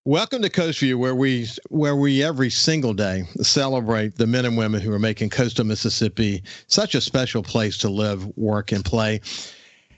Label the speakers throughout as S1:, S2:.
S1: Welcome to Coast Vue, where we every single day celebrate the men and women who are making coastal Mississippi such a special place to live, work, and play.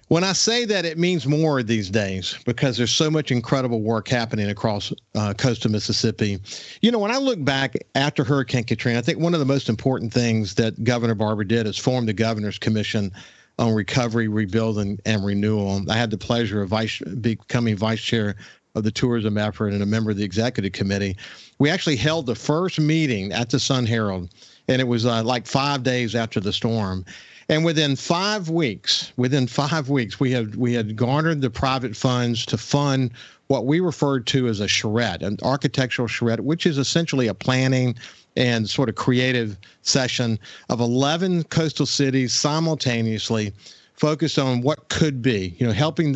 S1: When I say that, it means more these days because there's so much incredible work happening across coastal Mississippi. You know, when I look back after Hurricane Katrina, I think one of the most important things that Governor Barber did is form the Governor's Commission on Recovery, Rebuilding, and Renewal. I had the pleasure of becoming vice chair of the tourism effort and a member of the executive committee. We actually held the first meeting at the Sun Herald, and it was like 5 days after the storm. And within 5 weeks, we had garnered the private funds to fund what we referred to as a charrette, an architectural charrette, which is essentially a planning and sort of creative session of 11 coastal cities simultaneously, focused on what could be, helping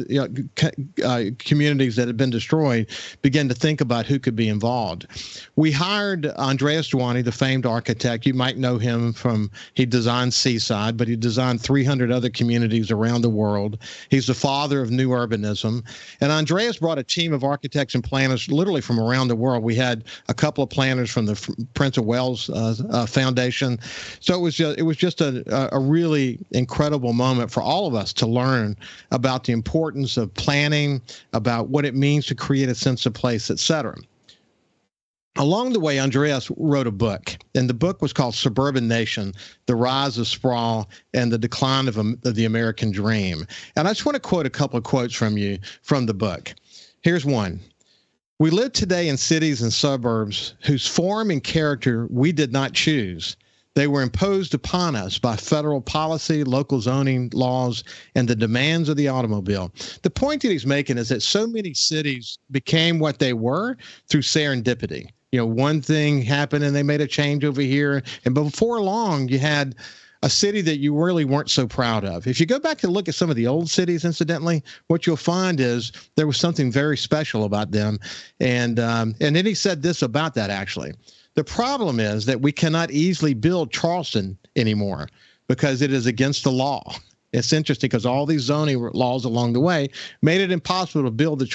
S1: communities that had been destroyed begin to think about who could be involved. We hired Andreas Dwani, the famed architect. You might know him he designed Seaside, but he designed 300 other communities around the world. He's the father of new urbanism. And Andreas brought a team of architects and planners literally from around the world. We had a couple of planners from the Prince of Wales Foundation. So it was just a really incredible moment for all of us to learn about the importance of planning, about what it means to create a sense of place, etc. Along the way, Andreas wrote a book, and the book was called Suburban Nation, The Rise of Sprawl and the Decline of the American Dream. And I just want to quote a couple of quotes from the book. Here's one. We live today in cities and suburbs whose form and character we did not choose. They were imposed upon us by federal policy, local zoning laws, and the demands of the automobile. The point that he's making is that so many cities became what they were through serendipity. One thing happened and they made a change over here. And before long, you had a city that you really weren't so proud of. If you go back and look at some of the old cities, incidentally, what you'll find is there was something very special about them. And then he said this about that, actually. The problem is that we cannot easily build Charleston anymore because it is against the law. It's interesting because all these zoning laws along the way made it impossible to build the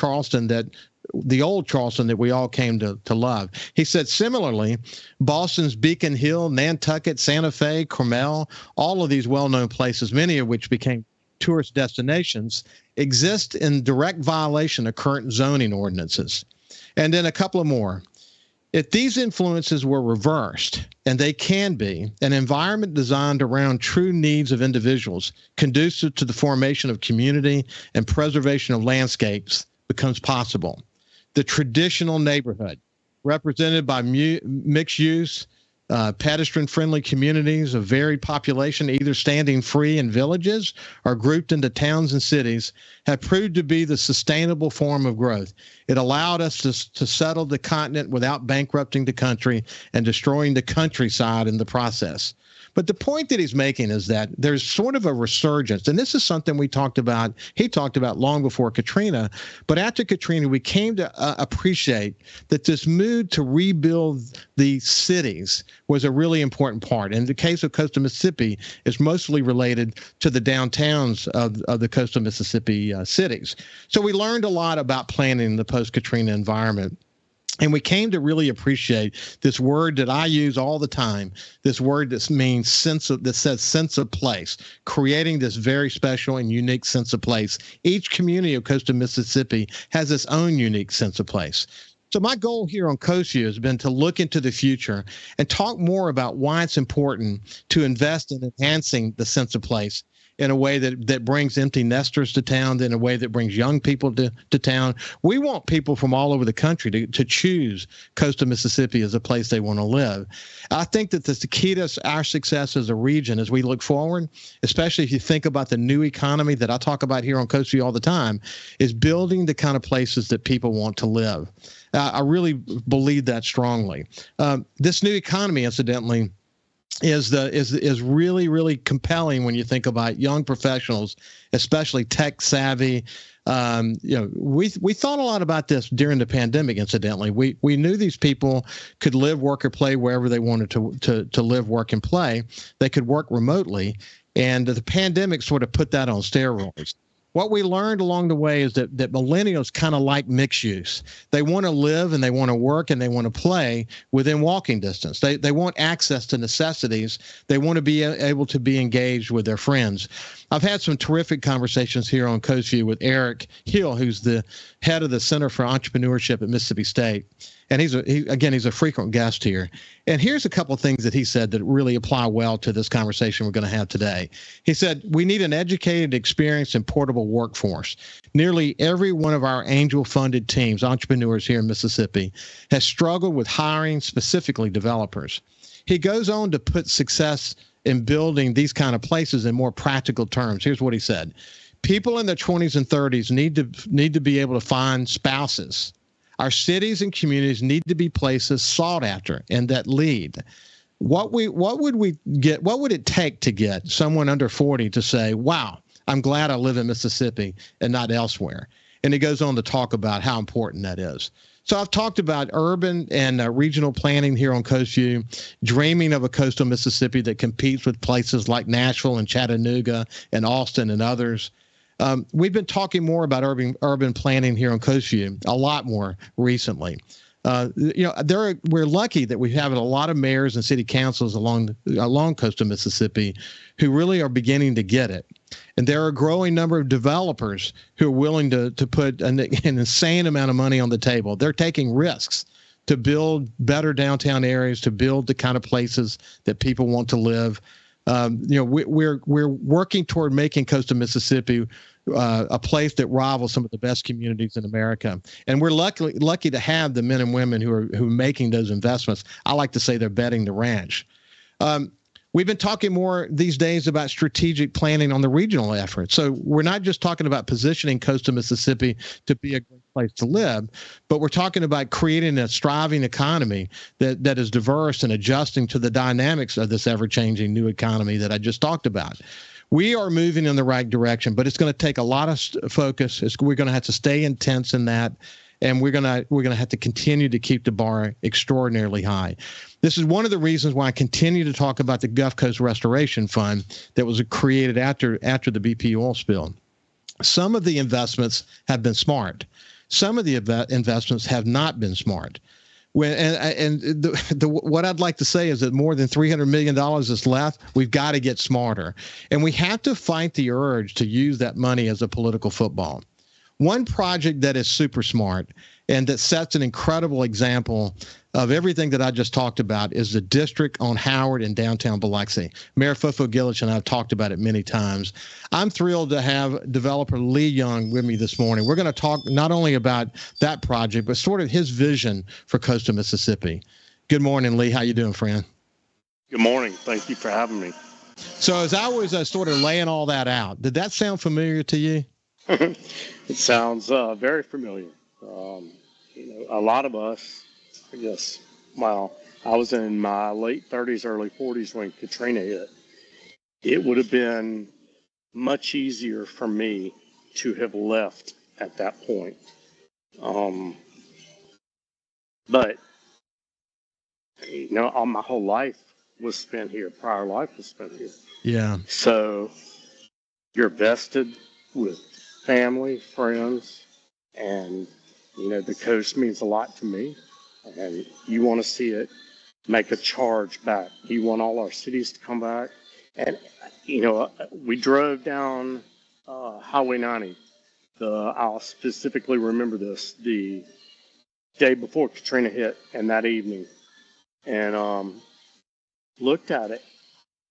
S1: old Charleston that we all came to love. He said, similarly, Boston's Beacon Hill, Nantucket, Santa Fe, Carmel, all of these well-known places, many of which became tourist destinations, exist in direct violation of current zoning ordinances. And then a couple of more. If these influences were reversed, and they can be, an environment designed around true needs of individuals, conducive to the formation of community and preservation of landscapes, becomes possible. The traditional neighborhood, represented by mixed use, pedestrian-friendly communities of varied population, either standing free in villages or grouped into towns and cities, have proved to be the sustainable form of growth. It allowed us to settle the continent without bankrupting the country and destroying the countryside in the process. But the point that he's making is that there's sort of a resurgence, and this is something he talked about long before Katrina, but after Katrina, we came to appreciate that this mood to rebuild the cities was a really important part. And the case of coastal Mississippi is mostly related to the downtowns of the coastal Mississippi cities. So we learned a lot about planning the post-Katrina environment. And we came to really appreciate this word that I use all the time, this word that means that says sense of place, creating this very special and unique sense of place. Each community of coastal Mississippi has its own unique sense of place. So my goal here on Coast Vue has been to look into the future and talk more about why it's important to invest in enhancing the sense of place in a way that brings empty nesters to town, in a way that brings young people to town. We want people from all over the country to choose coastal Mississippi as a place they want to live. I think that the key to our success as a region as we look forward, especially if you think about the new economy that I talk about here on Coast Vue all the time, is building the kind of places that people want to live. I really believe that strongly. This new economy, incidentally, is really, really compelling when you think about young professionals, especially tech savvy. We thought a lot about this during the pandemic. Incidentally, we knew these people could live, work, or play wherever they wanted to live, work, and play. They could work remotely, and the pandemic sort of put that on steroids. What we learned along the way is that millennials kind of like mixed use. They want to live and they want to work and they want to play within walking distance. They want access to necessities. They want to be able to be engaged with their friends. I've had some terrific conversations here on Coast Vue with Eric Hill, who's the head of the Center for Entrepreneurship at Mississippi State. And he's a frequent guest here. And here's a couple of things that he said that really apply well to this conversation we're going to have today. He said, we need an educated, experienced, and portable workforce. Nearly every one of our angel-funded teams, entrepreneurs here in Mississippi, has struggled with hiring specifically developers. He goes on to put success in building these kind of places in more practical terms. Here's what he said. People in their 20s and 30s need to be able to find spouses. Our cities and communities need to be places sought after and that lead. What would it take to get someone under 40 to say, wow, I'm glad I live in Mississippi and not elsewhere? And he goes on to talk about how important that is. So I've talked about urban and regional planning here on Coast Vue, dreaming of a coastal Mississippi that competes with places like Nashville and Chattanooga and Austin and others. We've been talking more about urban planning here on Coast Vue, a lot more recently. We're lucky that we have a lot of mayors and city councils along coastal Mississippi who really are beginning to get it. And there are a growing number of developers who are willing to put an insane amount of money on the table. They're taking risks to build better downtown areas, to build the kind of places that people want to live. We're working toward making coastal Mississippi a place that rivals some of the best communities in America. And we're lucky to have the men and women who are making those investments. I like to say they're betting the ranch. We've been talking more these days about strategic planning on the regional effort. So we're not just talking about positioning coastal Mississippi to be a great place to live, but we're talking about creating a thriving economy that is diverse and adjusting to the dynamics of this ever-changing new economy that I just talked about. We are moving in the right direction, but it's going to take a lot of focus. We're going to have to stay intense in that, and we're going to have to continue to keep the bar extraordinarily high. This is one of the reasons why I continue to talk about the Gulf Coast Restoration Fund that was created after the BP oil spill. Some of the investments have been smart. Some of the investments have not been smart. What I'd like to say is that more than $300 million is left. We've got to get smarter. And we have to fight the urge to use that money as a political football. One project that is super smart and that sets an incredible example of everything that I just talked about is the district on Howard in downtown Biloxi. Mayor Fofo Gillich and I have talked about it many times. I'm thrilled to have developer Lee Young with me this morning. We're going to talk not only about that project, but sort of his vision for coastal Mississippi. Good morning, Lee. How you doing, friend?
S2: Good morning. Thank you for having me.
S1: So as I was sort of laying all that out, did that sound familiar to you?
S2: It sounds very familiar. A lot of us, I guess, I was in my late 30s, early 40s when Katrina hit. It would have been much easier for me to have left at that point. But all my whole life was spent here. Prior life was spent here.
S1: Yeah.
S2: So you're vested with family, friends, and the coast means a lot to me, and you want to see it make a charge back. You want all our cities to come back. And we drove down Highway 90. I'll specifically remember this, the day before Katrina hit and that evening, and looked at it.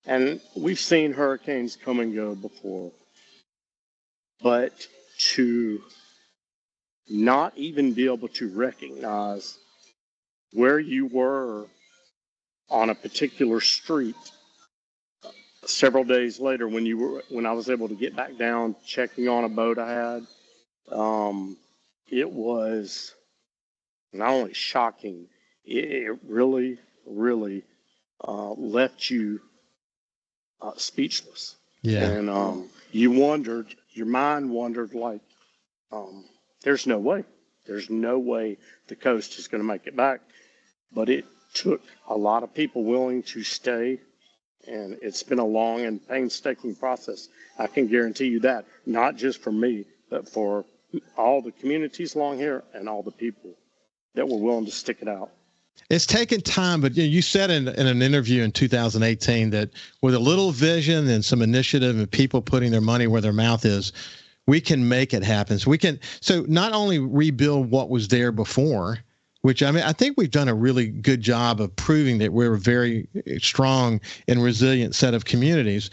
S2: And we've seen hurricanes come and go before, but to not even be able to recognize where you were on a particular street several days later when I was able to get back down checking on a boat I had, it was not only shocking, it really, really left you speechless.
S1: Yeah.
S2: And your mind wondered, like, there's no way the coast is going to make it back. But it took a lot of people willing to stay And it's been a long and painstaking process. I can guarantee you that, not just for me, but for all the communities along here and all the people that were willing to stick it out.
S1: It's taken time, but you said in an interview in 2018 that with a little vision and some initiative and people putting their money where their mouth is, we can make it happen. So not only rebuild what was there before, which I think we've done a really good job of proving that we're a very strong and resilient set of communities,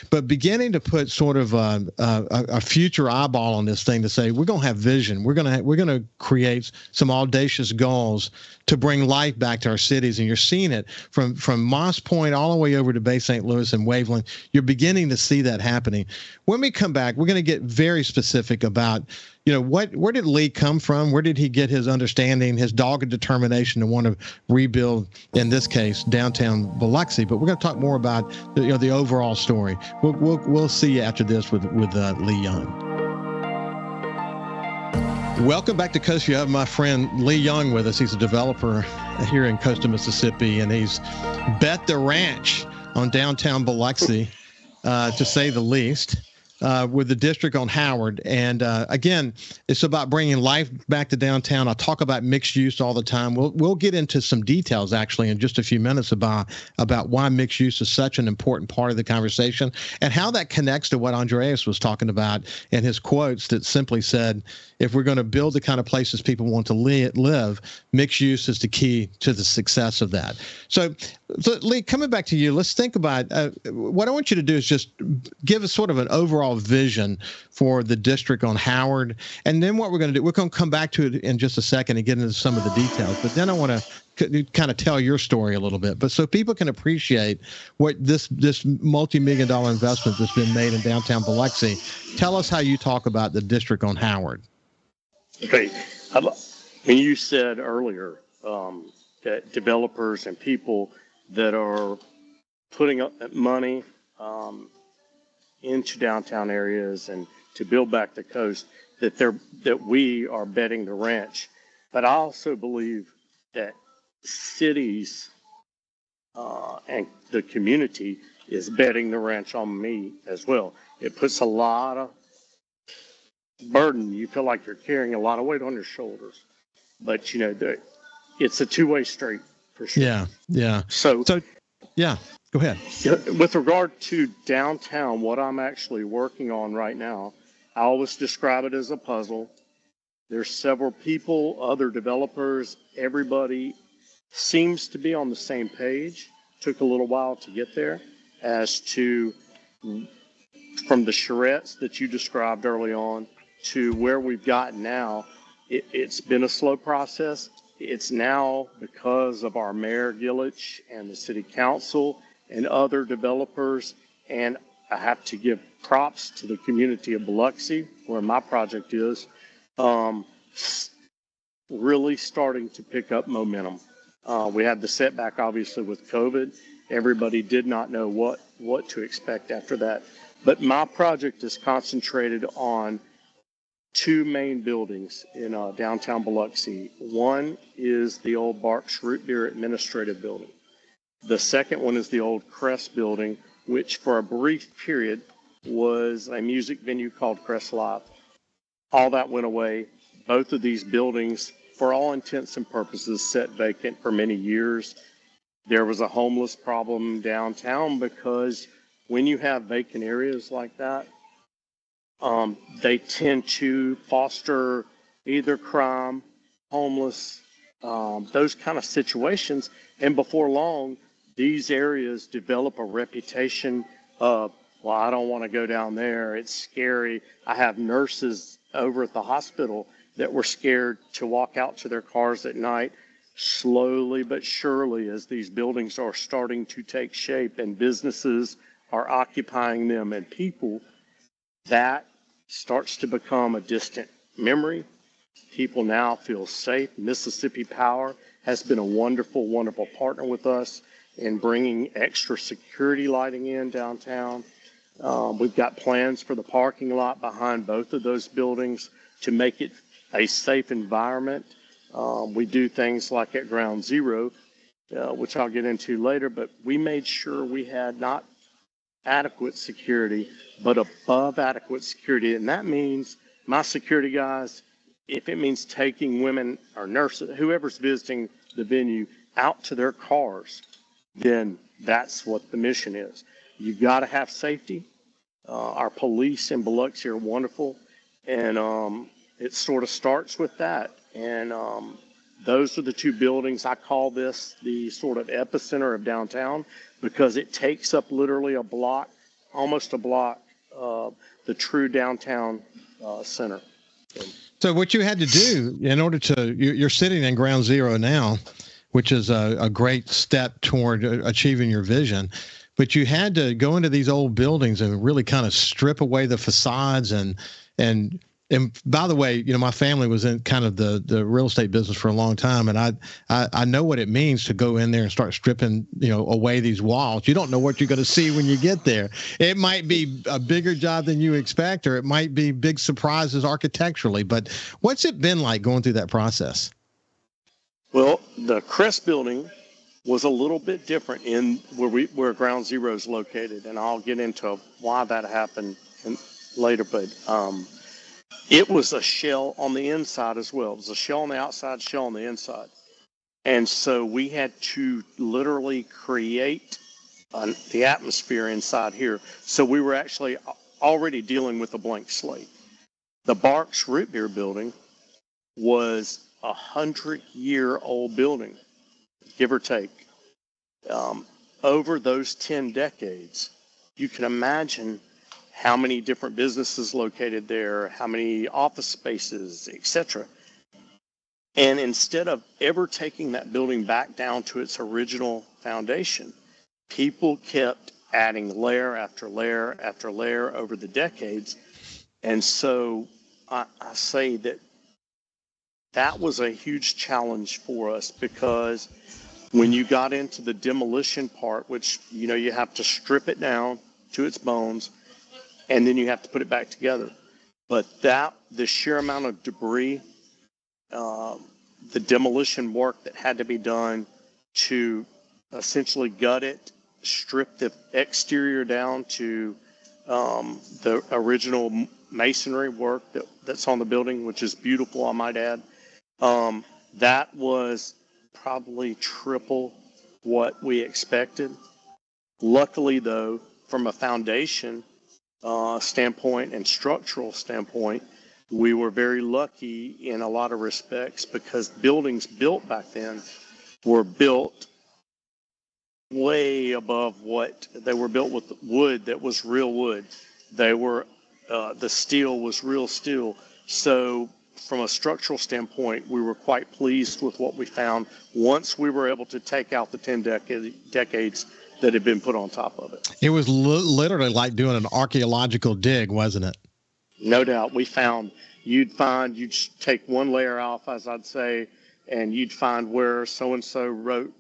S1: but beginning to put sort of a future eyeball on this thing to say we're going to have vision, we're going to create some audacious goals to bring life back to our cities, and you're seeing it from Moss Point all the way over to Bay St. Louis and Waveland. You're beginning to see that happening. When we come back, we're going to get very specific about where did Lee come from? Where did he get his understanding, his dogged determination to want to rebuild, in this case, downtown Biloxi? But we're going to talk more about the overall story. We'll see you after this with Lee Young. Welcome back to Coast Vue. I have my friend Lee Young with us. He's a developer here in coastal Mississippi, and he's bet the ranch on downtown Biloxi, to say the least. With the district on Howard. And again, it's about bringing life back to downtown. I talk about mixed use all the time. We'll get into some details actually in just a few minutes about why mixed use is such an important part of the conversation and how that connects to what Andreas was talking about in his quotes that simply said, if we're going to build the kind of places people want to live, mixed use is the key to the success of that. So Lee, coming back to you, let's think about what I want you to do is just give us sort of an overall vision for the district on Howard. And then what we're going to do, we're going to come back to it in just a second and get into some of the details. But then I want to kind of tell your story a little bit. But so people can appreciate what this multi-million-dollar investment that's been made in downtown Biloxi, tell us how you talk about the district on Howard.
S2: Okay. When you said earlier that developers and people that are putting up money into downtown areas and to build back the coast, that we are betting the ranch. But I also believe that cities and the community is betting the ranch on me as well. It puts a lot of burden. You feel like you're carrying a lot of weight on your shoulders, but it's a two-way street for sure.
S1: Yeah. So yeah, go ahead.
S2: With regard to downtown, what I'm actually working on right now, I always describe it as a puzzle. There's several people, other developers, everybody seems to be on the same page. Took a little while to get there as to from the charrettes that you described early on to where we've gotten now. It's been a slow process. It's now because of our Mayor Gillich and the City Council and other developers. And I have to give props to the community of Biloxi, where my project is, really starting to pick up momentum. We had the setback, obviously, with COVID. Everybody did not know what to expect after that. But my project is concentrated on two main buildings in downtown Biloxi. One is the old Barks Root Beer Administrative Building. The second one is the old Crest Building, which for a brief period was a music venue called Crest Live. All that went away. Both of these buildings, for all intents and purposes, sat vacant for many years. There was a homeless problem downtown because when you have vacant areas like that, they tend to foster either crime, homeless, those kind of situations. And before long, these areas develop a reputation of, well, I don't want to go down there. It's scary. I have nurses over at the hospital that were scared to walk out to their cars at night. Slowly but surely, as these buildings are starting to take shape and businesses are occupying them and people, that starts to become a distant memory. People now feel safe. Mississippi Power has been a wonderful, wonderful partner with us in bringing extra security lighting in downtown. We've got plans for the parking lot behind both of those buildings to make it a safe environment. We do things like at Ground Zero, which I'll get into later. But we made sure we had not adequate security, but above adequate security. And that means my security guys, if it means taking women or nurses, whoever's visiting the venue, out to their cars, then that's what the mission is. You got to have safety. Our police in Biloxi are wonderful, and it sort of starts with that. And those are the two buildings. I call this the sort of epicenter of downtown because it takes up literally a block, almost a block, of the true downtown center.
S1: So what you had to do in order to, you're sitting in ground zero now, which is a great step toward achieving your vision. But you had to go into these old buildings and really kind of strip away the facades and by the way, my family was in kind of the real estate business for a long time, and I know what it means to go in there and start stripping away these walls. You don't know what you're going to see when you get there. It might be a bigger job than you expect, or it might be big surprises architecturally. But what's it been like going through that process?
S2: Well, the Crest building was a little bit different in where Ground Zero is located, and I'll get into why that happened later. But it was a shell on the inside as well. It was a shell on the outside, shell on the inside. And so we had to literally create the atmosphere inside here. So we were actually already dealing with a blank slate. The Barks Root Beer building was 100-year-old building, give or take. Over those 10 decades, you can imagine how many different businesses located there, how many office spaces, etc. And instead of ever taking that building back down to its original foundation, people kept adding layer after layer after layer over the decades. And so I say that was a huge challenge for us, because when you got into the demolition part, which, you have to strip it down to its bones, and then you have to put it back together. But the sheer amount of debris, the demolition work that had to be done to essentially gut it, strip the exterior down to the original masonry work that's on the building, which is beautiful, I might add. That was probably triple what we expected. Luckily, though, from a foundation standpoint and structural standpoint, we were very lucky in a lot of respects, because buildings built back then were built way above what they were built with wood that was real wood. They were the steel was real steel. So from a structural standpoint, we were quite pleased with what we found once we were able to take out the 10 decades that had been put on top of it.
S1: It was literally like doing an archaeological dig, wasn't it?
S2: No doubt. You'd take one layer off, as I'd say, and you'd find where so-and-so wrote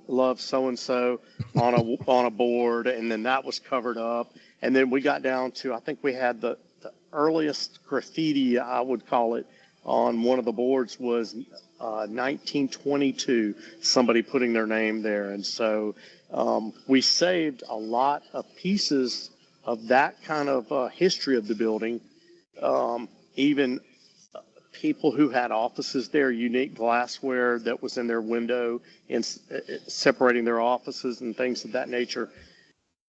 S2: love so-and-so on a board, and then that was covered up. And then we got down to, I think we had the earliest graffiti, I would call it, on one of the boards was 1922, somebody putting their name there. And so we saved a lot of pieces of that kind of history of the building. Even people who had offices there, unique glassware that was in their window and separating their offices and things of that nature.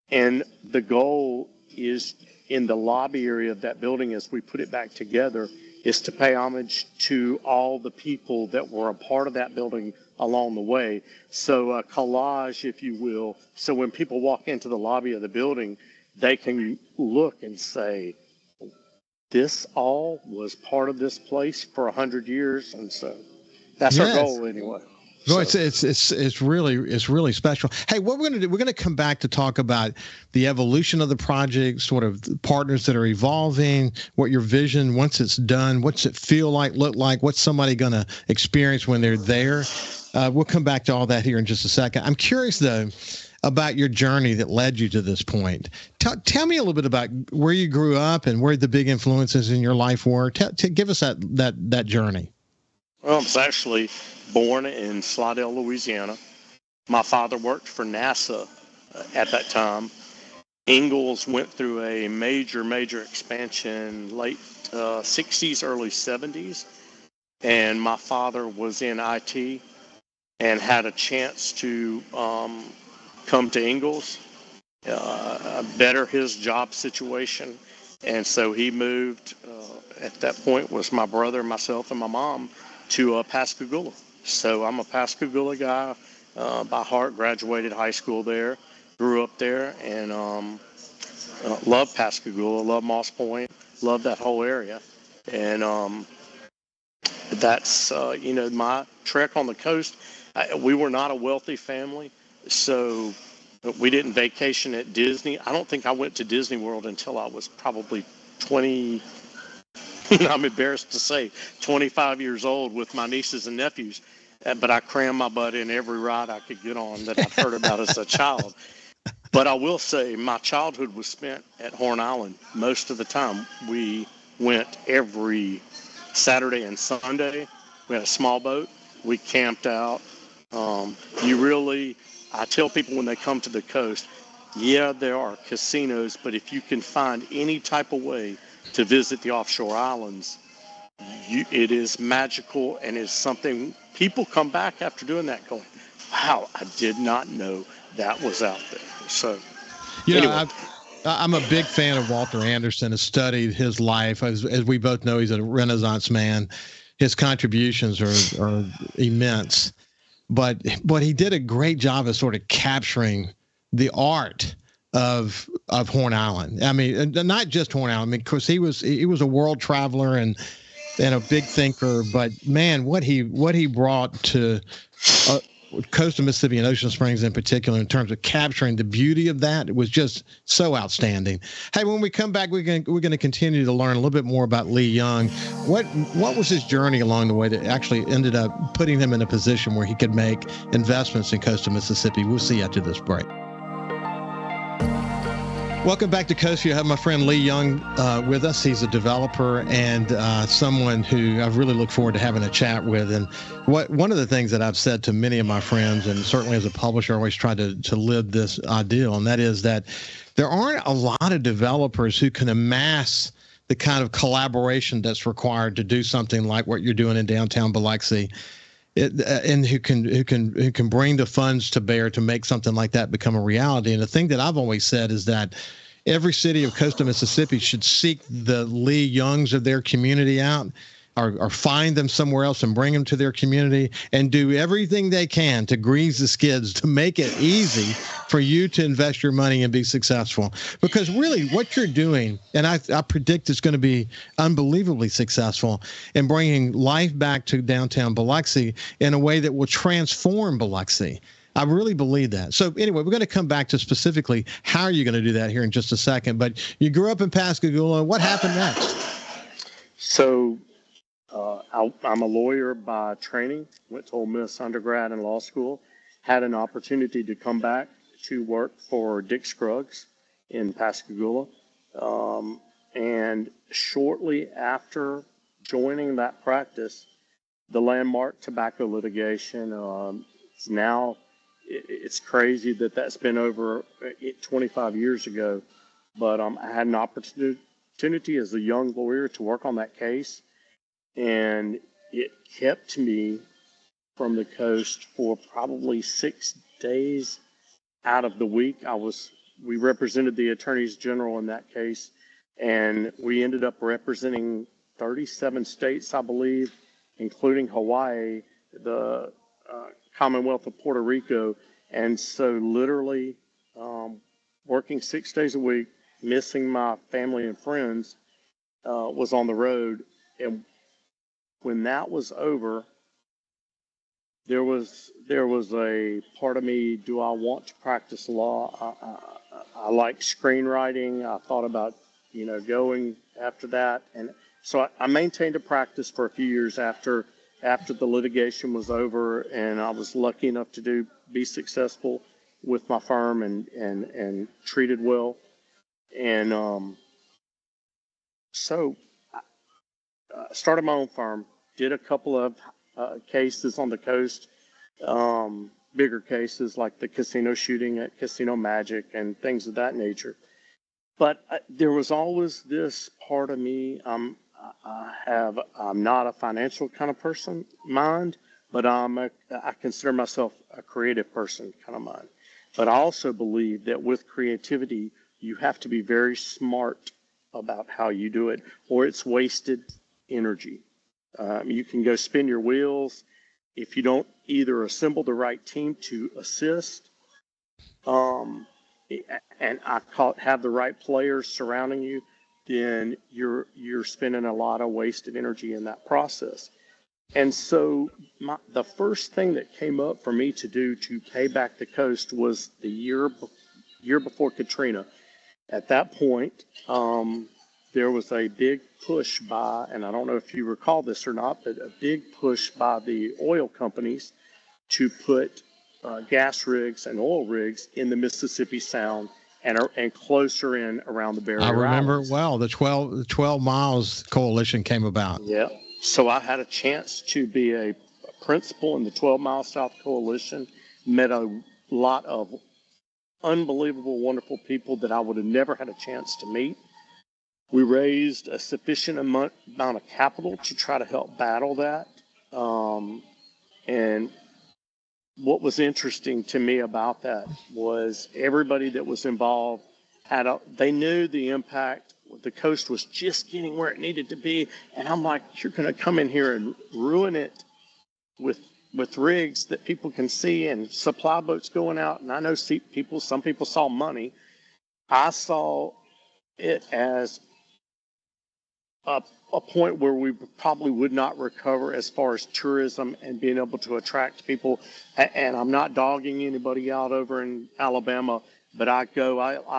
S2: And the goal is, in the lobby area of that building, as we put it back together, is to pay homage to all the people that were a part of that building along the way. So a collage, if you will. So when people walk into the lobby of the building, they can look and say, this all was part of this place for 100 years. And so that's our goal anyway.
S1: No, it's really special. Hey, what we're going to do, we're going to come back to talk about the evolution of the project, sort of partners that are evolving, what your vision, once it's done, what's it feel like, look like, what's somebody going to experience when they're there. We'll come back to all that here in just a second. I'm curious, though, about your journey that led you to this point. Tell me a little bit about where you grew up and where the big influences in your life were. Give us that journey.
S2: Well, I was actually born in Slidell, Louisiana, My father worked for NASA at that time. Ingalls went through a major expansion late 60s, early 70s, and my father was in IT and had a chance to come to Ingalls, better his job situation. And so he moved, at that point was my brother, myself, and my mom to Pascagoula. So I'm a Pascagoula guy by heart, graduated high school there, grew up there, and love Pascagoula, love Moss Point, love that whole area. And that's, my trek on the coast. We were not a wealthy family, so we didn't vacation at Disney. I don't think I went to Disney World until I was probably 20, I'm embarrassed to say, 25 years old with my nieces and nephews. But I crammed my butt in every ride I could get on that I'd heard about as a child. But I will say my childhood was spent at Horn Island most of the time. We went every Saturday and Sunday. We had a small boat. We camped out. I tell people when they come to the coast, yeah, there are casinos, but if you can find any type of way to visit the offshore islands, it is magical and is something people come back after doing that going, wow, I did not know that was out there. So
S1: You know,
S2: anyway,
S1: I'm a big fan of Walter Anderson. Has studied his life. As we both know, he's a Renaissance man. His contributions are immense. But he did a great job of sort of capturing the art of Horn Island. I mean, not just Horn Island. I mean, of course, he was a world traveler and a big thinker. But man, what he brought to coast of Mississippi and Ocean Springs in particular, in terms of capturing the beauty of that, it was just so outstanding. Hey, when we come back, we're going to continue to learn a little bit more about Lee Young. What was his journey along the way that actually ended up putting him in a position where he could make investments in coast of Mississippi? We'll see after this break. Welcome back to Coast View. I have my friend Lee Young with us. He's a developer and someone who I really look forward to having a chat with. And one of the things that I've said to many of my friends, and certainly as a publisher, I always try to live this ideal, and that is that there aren't a lot of developers who can amass the kind of collaboration that's required to do something like what you're doing in downtown Biloxi. And who can bring the funds to bear to make something like that become a reality. And the thing that I've always said is that every city of coastal Mississippi should seek the Lee Youngs of their community out, or find them somewhere else and bring them to their community and do everything they can to grease the skids to make it easy for you to invest your money and be successful. Because really what you're doing, and I predict it's going to be unbelievably successful in bringing life back to downtown Biloxi in a way that will transform Biloxi. I really believe that. So anyway, we're going to come back to specifically how are you going to do that here in just a second. But you grew up in Pascagoula. What happened next?
S2: So I'm a lawyer by training, went to Ole Miss undergrad and law school, had an opportunity to come back to work for Dick Scruggs in Pascagoula. And shortly after joining that practice, the landmark tobacco litigation, it's crazy that that's been over 25 years ago, but I had an opportunity as a young lawyer to work on that case. And it kept me from the coast for probably 6 days out of the week. We represented the attorneys general in that case, and we ended up representing 37 states, I believe, including Hawaii, the Commonwealth of Puerto Rico. And so literally working 6 days a week, missing my family and friends, was on the road. And when that was over, there was a part of me, do I want to practice law? I like screenwriting. I thought about, going after that. And so I maintained a practice for a few years after the litigation was over, and I was lucky enough to be successful with my firm and treated well. And so started my own firm, did a couple of cases on the coast, bigger cases like the casino shooting at Casino Magic and things of that nature. But there was always this part of me. I'm not a financial kind of person, mind, but I consider myself a creative person kind of mind. But I also believe that with creativity, you have to be very smart about how you do it, or it's wasted energy. You can go spin your wheels if you don't either assemble the right team to assist, um, and I call it have the right players surrounding you, then you're spending a lot of wasted energy in that process. And so the first thing that came up for me to do to pay back the coast was the year before Katrina. At that point, there was a big push by, and I don't know if you recall this or not, but a big push by the oil companies to put gas rigs and oil rigs in the Mississippi Sound and closer in around the
S1: I
S2: barrier
S1: remember it
S2: islands.
S1: well. The 12 miles coalition came about.
S2: Yeah. So I had a chance to be a principal in the 12 Mile South Coalition, met a lot of unbelievable, wonderful people that I would have never had a chance to meet. We raised a sufficient amount of capital to try to help battle that. And what was interesting to me about that was everybody that was involved they knew the impact. The coast was just getting where it needed to be, and I'm like, you're going to come in here and ruin it with rigs that people can see and supply boats going out. And I know some people saw money. I saw it as a point where we probably would not recover as far as tourism and being able to attract people. And I'm not dogging anybody out over in Alabama, but I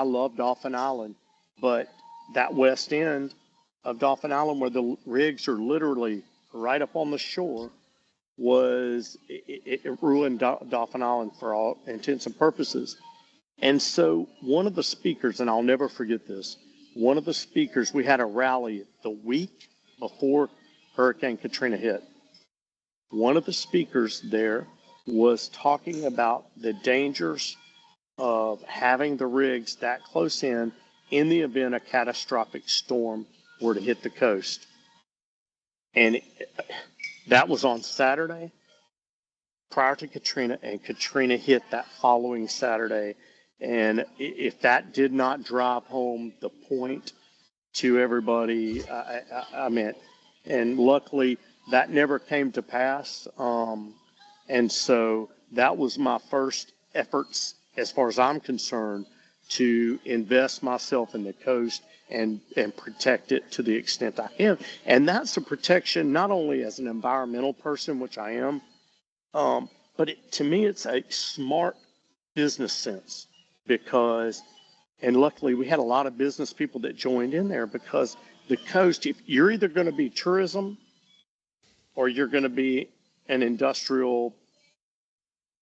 S2: love Dauphin Island, but that west end of Dauphin Island where the rigs are literally right up on the shore it ruined Dauphin Island for all intents and purposes. And so one of the speakers, and I'll never forget this, one of the speakers, we had a rally the week before Hurricane Katrina hit. One of the speakers there was talking about the dangers of having the rigs that close in the event a catastrophic storm were to hit the coast. And that was on Saturday prior to Katrina, and Katrina hit that following Saturday. And if that did not drive home the point to everybody, I meant, and luckily that never came to pass. And so that was my first efforts, as far as I'm concerned, to invest myself in the coast and protect it to the extent I can. And that's a protection not only as an environmental person, which I am, but to me, it's a smart business sense because, and luckily we had a lot of business people that joined in there because the coast, if you're either going to be tourism or you're going to be an industrial,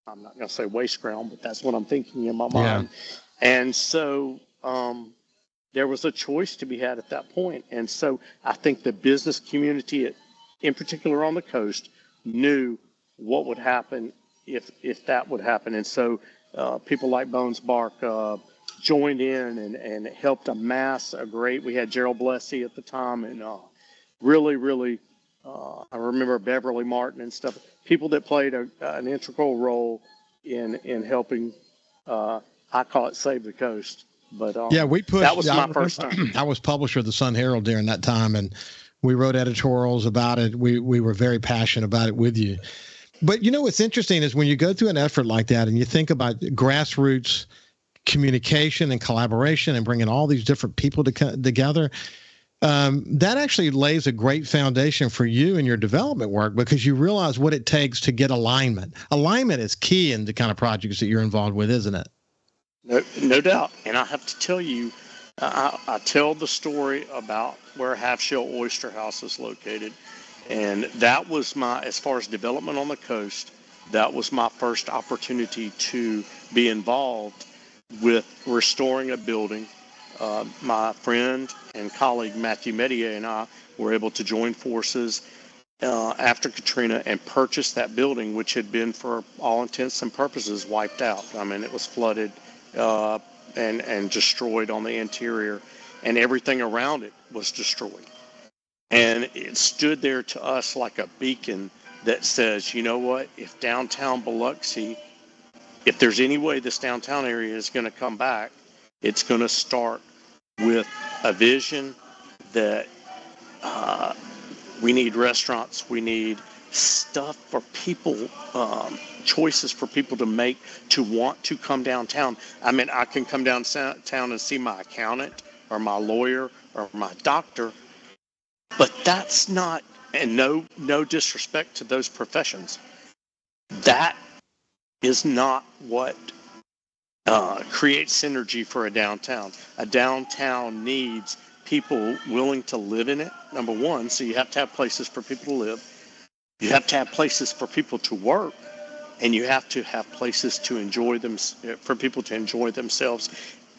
S2: I'm not going to say waste ground, but that's what I'm thinking in my mind. And so there was a choice to be had at that point. And so I think the business community, in particular on the coast, knew what would happen if that would happen. And so people like Bones Bark joined in and helped amass we had Gerald Blessey at the time, and really, I remember Beverly Martin and stuff, people that played an integral role in helping, I call it save the coast. But
S1: we pushed.
S2: That was my first time.
S1: I was publisher of the Sun Herald during that time, and we wrote editorials about it. We were very passionate about it with you. But what's interesting is when you go through an effort like that and you think about grassroots communication and collaboration and bringing all these different people together, that actually lays a great foundation for you in your development work because you realize what it takes to get alignment. Alignment is key in the kind of projects that you're involved with, isn't it?
S2: No doubt. And I have to tell you, I tell the story about where Half Shell Oyster House is located. And that was as far as development on the coast, that was my first opportunity to be involved with restoring a building. My friend and colleague Matthew Medier and I were able to join forces after Katrina and purchased that building, which had been, for all intents and purposes, wiped out. I mean, it was flooded uh, and destroyed on the interior, and everything around it was destroyed. And it stood there to us like a beacon that says, you know what, if downtown Biloxi, if there's any way this downtown area is going to come back, it's going to start with a vision that we need restaurants, we need stuff for people, choices for people to make to want to come downtown. I mean, I can come downtown and see my accountant or my lawyer or my doctor, but that's not, and no disrespect to those professions, that is not what creates synergy for a downtown. A downtown needs people willing to live in it, number one. So you have to have places for people to live. You have to have places for people to work, and you have to have places to enjoy them, for people to enjoy themselves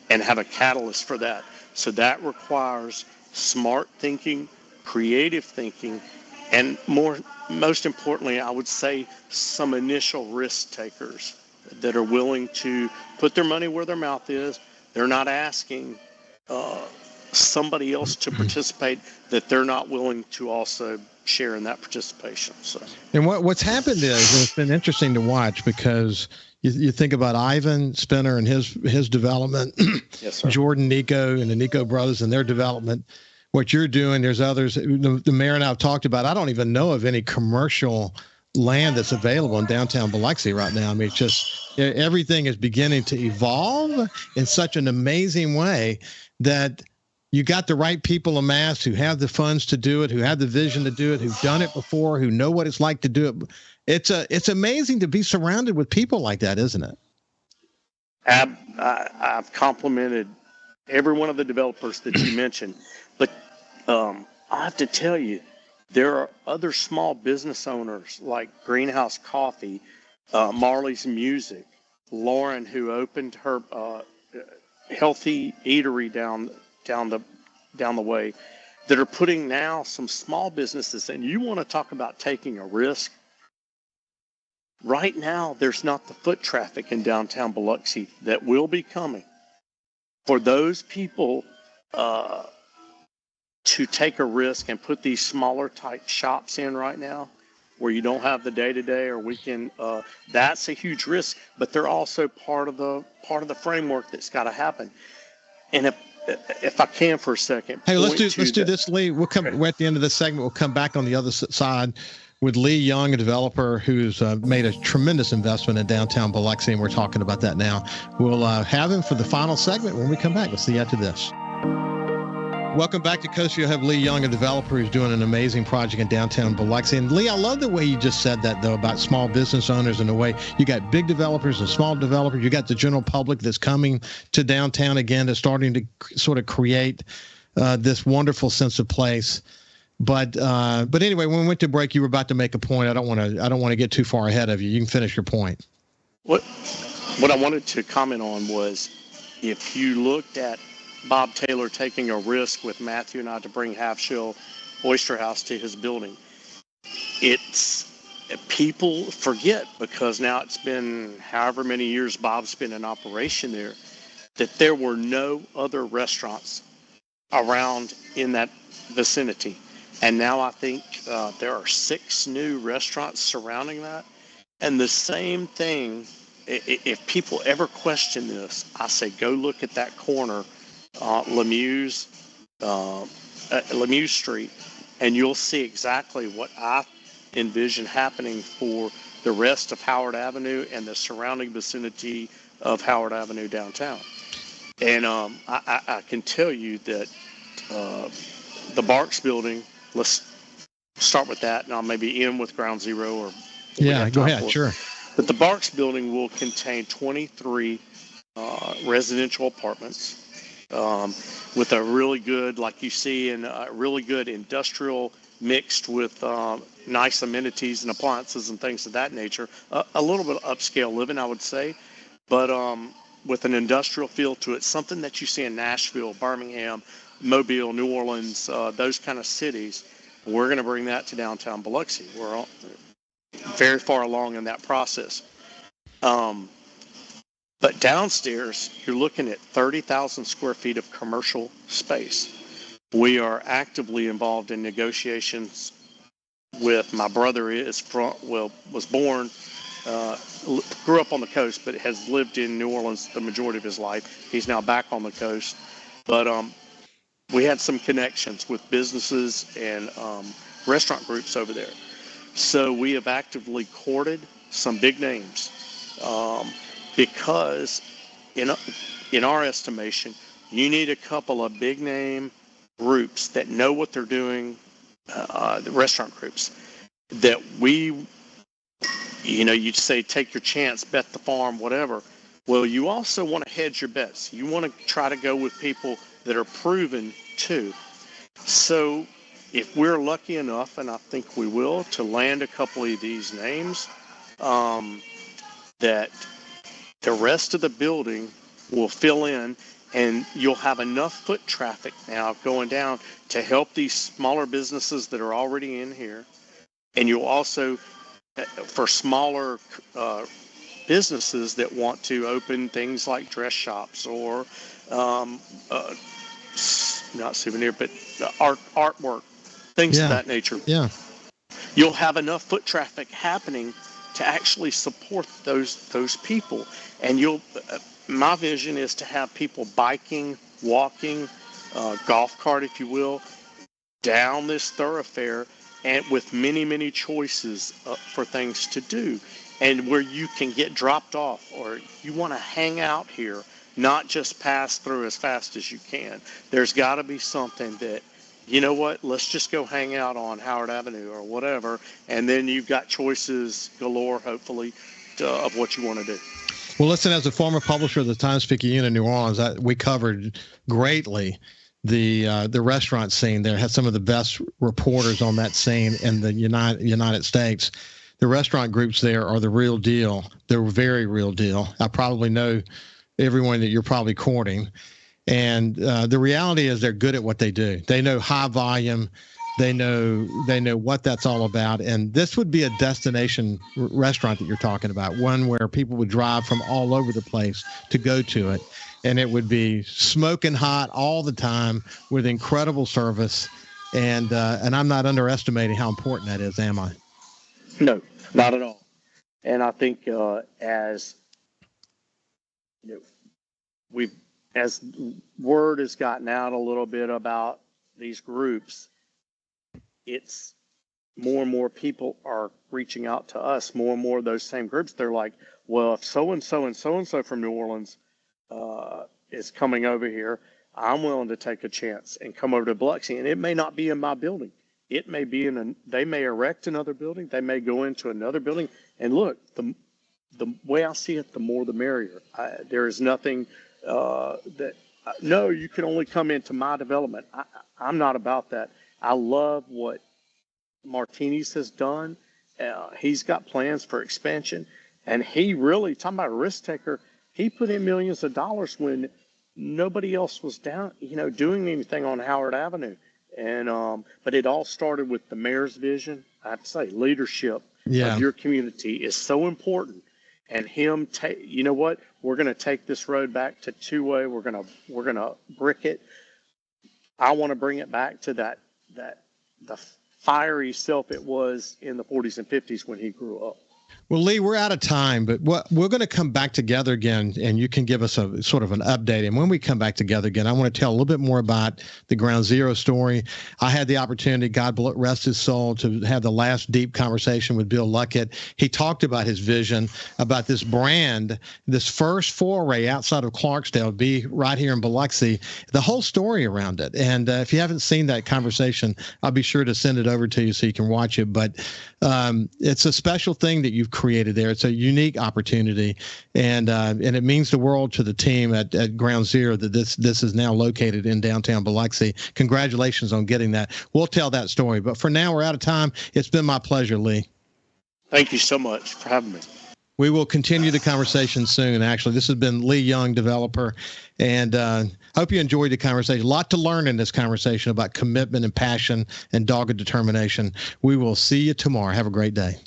S2: and have a catalyst for that. So that requires smart thinking, creative thinking, and most importantly, I would say some initial risk takers that are willing to put their money where their mouth is. They're not asking somebody else to participate that they're not willing to also share in that participation. So,
S1: and what's happened is, and it's been interesting to watch, because you think about Ivan Spinner and his development,
S2: yes, sir.
S1: Jordan, Nico, and the Nico brothers and their development. What you're doing, there's others. The mayor and I have talked about. I don't even know of any commercial land that's available in downtown Biloxi right now. I mean, it's just everything is beginning to evolve in such an amazing way that you got the right people amassed who have the funds to do it, who have the vision to do it, who've done it before, who know what it's like to do it. It's amazing to be surrounded with people like that, isn't it?
S2: I've complimented every one of the developers that you mentioned, but I have to tell you, there are other small business owners like Greenhouse Coffee, Marley's Music, Lauren, who opened her healthy eatery down the way, that are putting now some small businesses. And you want to talk about taking a risk? Right now, there's not the foot traffic in downtown Biloxi that will be coming for those people to take a risk and put these smaller type shops in right now, where you don't have the day-to-day or weekend. That's a huge risk, but they're also part of the framework that's got to happen. And if I can for a second,
S1: hey, let's do this, Lee. We're at the end of this segment. We'll come back on the other side with Lee Young, a developer who's made a tremendous investment in downtown Biloxi, and we're talking about that now. We'll have him for the final segment when we come back. We'll see you after this. Welcome back to Coast Vue. I have Lee Young, a developer who's doing an amazing project in downtown Biloxi. And Lee, I love the way you just said that, though, about small business owners, and the way you got big developers and small developers. You got the general public that's coming to downtown again, that's starting to sort of create this wonderful sense of place. But anyway, when we went to break, you were about to make a point. I don't want to get too far ahead of you. You can finish your point.
S2: What I wanted to comment on was, if you looked at Bob Taylor taking a risk with Matthew and I to bring Half Shell Oyster House to his building, people forget, because now it's been however many years Bob's been in operation there, that there were no other restaurants around in that vicinity. And now I think there are 6 new restaurants surrounding that. And the same thing, if people ever question this, I say go look at that corner, Lemieux Street, and you'll see exactly what I envision happening for the rest of Howard Avenue and the surrounding vicinity of Howard Avenue downtown. And I can tell you that the Barks building, let's start with that, and I'll maybe end with Ground Zero. Or
S1: yeah, go ahead, sure.
S2: But the Barks building will contain 23 residential apartments, with a really good, like you see, and really good industrial mixed with nice amenities and appliances and things of that nature. A little bit of upscale living, I would say, but with an industrial feel to it, something that you see in Nashville, Birmingham, Mobile, New Orleans, those kind of cities. We're going to bring that to downtown Biloxi. We're very far along in that process. But downstairs, you're looking at 30,000 square feet of commercial space. We are actively involved in negotiations with my brother. Was born, grew up on the coast, but has lived in New Orleans the majority of his life. He's now back on the coast. But we had some connections with businesses and restaurant groups over there. So we have actively courted some big names because in our estimation, you need a couple of big name groups that know what they're doing, the restaurant groups, that you'd say take your chance, bet the farm, whatever. Well, you also want to hedge your bets. You want to try to go with people that are proven too. So if we're lucky enough, and I think we will, to land a couple of these names, that the rest of the building will fill in, and you'll have enough foot traffic now going down to help these smaller businesses that are already in here. And you'll also, for smaller businesses that want to open things like dress shops or not souvenir, but artwork, things of that nature.
S1: Yeah.
S2: You'll have enough foot traffic happening to actually support those people. And my vision is to have people biking, walking, golf cart, if you will, down this thoroughfare, and with many, many choices for things to do, and where you can get dropped off, or you want to hang out here, not just pass through as fast as you can. There's got to be something that, you know what, let's just go hang out on Howard Avenue or whatever, and then you've got choices galore, hopefully, of what you want to do.
S1: Well, listen, as a former publisher of the Times-Picayune in New Orleans, we covered greatly the restaurant scene there. Had some of the best reporters on that scene in the United States. The restaurant groups there are the real deal. They're very real deal. I probably know everyone that you're probably courting. And the reality is they're good at what they do. They know high volume. They know what that's all about. And this would be a destination restaurant that you're talking about, one where people would drive from all over the place to go to it. And it would be smoking hot all the time with incredible service. And I'm not underestimating how important that is, am I?
S2: No, not at all. And I think as word has gotten out a little bit about these groups, it's more and more people are reaching out to us, more and more of those same groups. They're like, well, if so-and-so and so-and-so from New Orleans is coming over here, I'm willing to take a chance and come over to Biloxi. And it may not be in my building. It may be they may erect another building. They may go into another building. And look, the way I see it, the more the merrier. There is nothing no, you can only come into my development. I'm not about that. I love what Martinez has done. He's got plans for expansion, and he really, talking about a risk taker, he put in millions of dollars when nobody else was doing anything on Howard Avenue. And but it all started with the mayor's vision. I have to say, leadership of your community is so important. And him, you know what? We're going to take this road back to two-way. We're gonna brick it. I want to bring it back to the fiery self it was in the 40s and 50s when he grew up.
S1: Well, Lee, we're out of time, but we're going to come back together again, and you can give us a sort of an update. And when we come back together again, I want to tell a little bit more about the Ground Zero story. I had the opportunity, God rest his soul, to have the last deep conversation with Bill Luckett. He talked about his vision, about this brand, this first foray outside of Clarksdale, be right here in Biloxi, the whole story around it. And if you haven't seen that conversation, I'll be sure to send it over to you so you can watch it. But it's a special thing that you've created there. It's a unique opportunity, and it means the world to the team at Ground Zero that this is now located in downtown Biloxi. Congratulations on getting that. We'll tell that story, but for now we're out of time. It's been my pleasure, Lee.
S2: Thank you so much for having me.
S1: We will continue the conversation soon. Actually, this has been Lee Young, developer, and hope you enjoyed the conversation. A lot to learn in this conversation about commitment and passion and dogged determination. We will see you tomorrow. Have a great day.